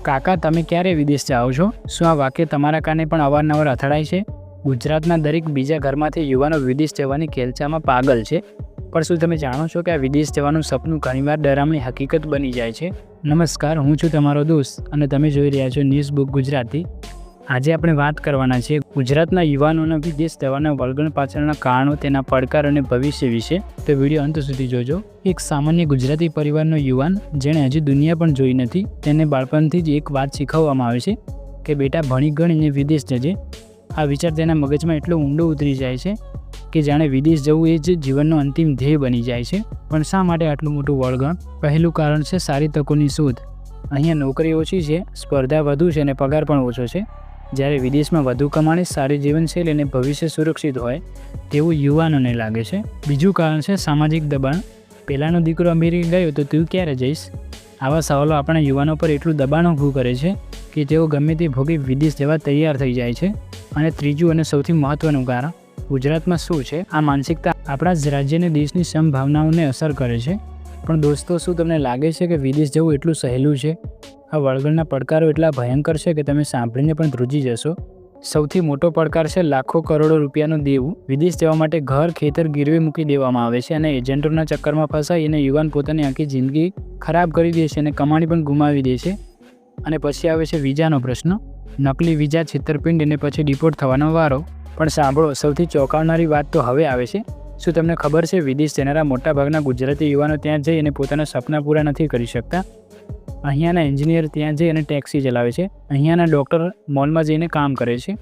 કાકા, તમે ક્યારે વિદેશ જાઓ છો? શું આ વાક્ય તમારા કાને પણ અવારનવાર અથડાય છે? ગુજરાતના દરેક બીજા ઘરમાંથી યુવાનો વિદેશ જવાની ખેલચામાં પાગલ છે. પણ શું તમે જાણો છો કે આ વિદેશ જવાનું સપનું ઘણીવાર ડરામણી હકીકત બની જાય છે? નમસ્કાર, હું છું તમારો દોસ્ત અને તમે જોઈ રહ્યા છો ન્યૂઝ બુક ગુજરાતી. આજે આપણે વાત કરવાના છે ગુજરાતના યુવાનોના વિદેશ જવાના વળગણ પાછળના કારણો, તેના પડકાર અને ભવિષ્ય વિશે. તો વિડીયો અંત સુધી જોજો. એક સામાન્ય ગુજરાતી પરિવારનો યુવાન જેણે હજી દુનિયા પણ જોઈ નથી, તેને બાળપણથી જ એક વાત શીખવવામાં આવે છે કે બેટા, ભણી ગણીને વિદેશ જજે. આ વિચાર તેના મગજમાં એટલો ઊંડો ઉતરી જાય છે કે જાણે વિદેશ જવું એ જ જીવનનો અંતિમ ધ્યેય બની જાય છે. પણ શા માટે આટલું મોટું વળગણ? પહેલું કારણ છે સારી તકોની શોધ. અહીંયા નોકરી ઓછી છે, સ્પર્ધા વધુ છે અને પગાર પણ ઓછો છે. જ્યારે વિદેશમાં વધુ કમાણી, સારી જીવનશૈલી અને ભવિષ્ય સુરક્ષિત હોય તેવું યુવાનોને લાગે છે. બીજું કારણ છે સામાજિક દબાણ. પહેલાંનો દીકરો અમેરિકા ગયો તો તું ક્યારે જઈશ? આવા સવાલો આપણા યુવાનો પર એટલું દબાણ ઊભું કરે છે કે તેઓ ગમે તે ભોગી વિદેશ જવા તૈયાર થઈ જાય છે. અને ત્રીજું અને સૌથી મહત્ત્વનું કારણ ગુજરાતમાં શું છે? આ માનસિકતા આપણા જ રાજ્યને, દેશની સંભાવનાઓને અસર કરે છે. પણ દોસ્તો, શું તમને લાગે છે કે વિદેશ જવું એટલું સહેલું છે? આ વળગણના પડકારો એટલા ભયંકર છે કે તમે સાંભળીને પણ ધ્રુજી જશો. સૌથી મોટો પડકાર છે લાખો કરોડો રૂપિયાનું દેવું. વિદેશ જવા માટે ઘર, ખેતર ગીરવે મૂકી દેવામાં આવે છે અને એજન્ટોના ચક્કરમાં ફસાઈ અને યુવાન પોતાની આખી જિંદગી ખરાબ કરી દે છે અને કમાણી પણ ગુમાવી દે છે. અને પછી આવે છે વિઝાનો પ્રશ્ન. નકલી વિઝા, છેતરપિંડી અને પછી ડિપોર્ટ થવાનો વારો. પણ સાંભળો, સૌથી ચોંકાવનારી વાત તો હવે આવે છે. શું તમને ખબર છે વિદેશ જનારા મોટાભાગના ગુજરાતી યુવાનો ત્યાં જઈ અને પોતાના સપના પૂરા નથી કરી શકતા? અહીંયાના એન્જિનિયર ત્યાં જઈ અને ટેક્સી ચલાવે છે, અહીંયાના ડૉક્ટર મોલમાં જઈને કામ કરે છે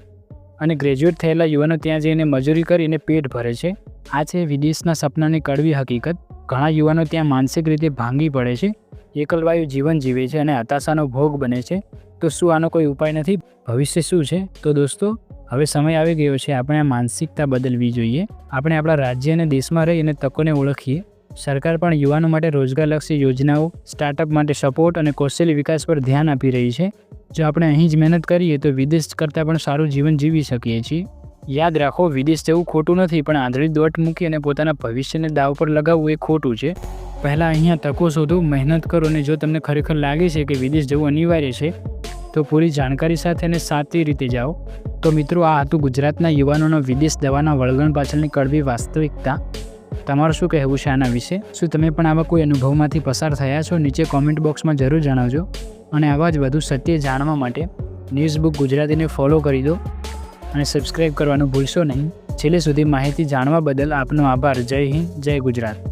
અને ગ્રેજ્યુએટ થયેલા યુવાનો ત્યાં જઈને મજૂરી કરીને પેટ ભરે છે. આ છે વિદેશના સપનાની કડવી હકીકત. ઘણા યુવાનો ત્યાં માનસિક રીતે ભાંગી પડે છે, એકલવાયુ જીવન જીવે છે અને હતાશાનો ભોગ બને છે. તો શું આનો કોઈ ઉપાય નથી? ભવિષ્ય શું છે? તો દોસ્તો, હવે સમય આવી ગયો છે આપણે આ માનસિકતા બદલવી જોઈએ. આપણે આપણા રાજ્ય અને દેશમાં રહી અને તકોને ઓળખીએ. સરકાર પણ યુવાનો માટે રોજગારલક્ષી યોજનાઓ, સ્ટાર્ટઅપ માટે સપોર્ટ અને કૌશલ્ય વિકાસ પર ધ્યાન આપી રહી છે. જો આપણે અહીં જ મહેનત કરીએ તો વિદેશ કરતાં પણ સારું જીવન જીવી શકીએ છીએ. યાદ રાખો, વિદેશ જવું ખોટું નથી, પણ આંધળી દોટ મૂકી અને પોતાના ભવિષ્યને દાવ પર લગાવવું એ ખોટું છે. પહેલાં અહીંયા તકો શોધો, મહેનત કરો અને જો તમને ખરેખર લાગે છે કે વિદેશ જવું અનિવાર્ય છે તો પૂરી જાણકારી સાથે અને સાચી રીતે જાઓ. તો મિત્રો, આ હતું ગુજરાતના યુવાનોનો વિદેશ જવાના વળગણ પાછળની કડવી વાસ્તવિકતા. તમારું શું કહેવું છે આના વિશે? શું તમે પણ આવા કોઈ અનુભવમાંથી પસાર થયા છો? નીચે કોમેન્ટ બોક્સમાં જરૂર જણાવજો. અને આવા જ વધુ સત્ય જાણવા માટે ન્યૂઝ બુક ગુજરાતીને ફોલો કરી દો અને સબસ્ક્રાઈબ કરવાનું ભૂલશો નહીં. છેલ્લે સુધી માહિતી જાણવા બદલ આપનો આભાર. જય હિન્દ, જય ગુજરાત.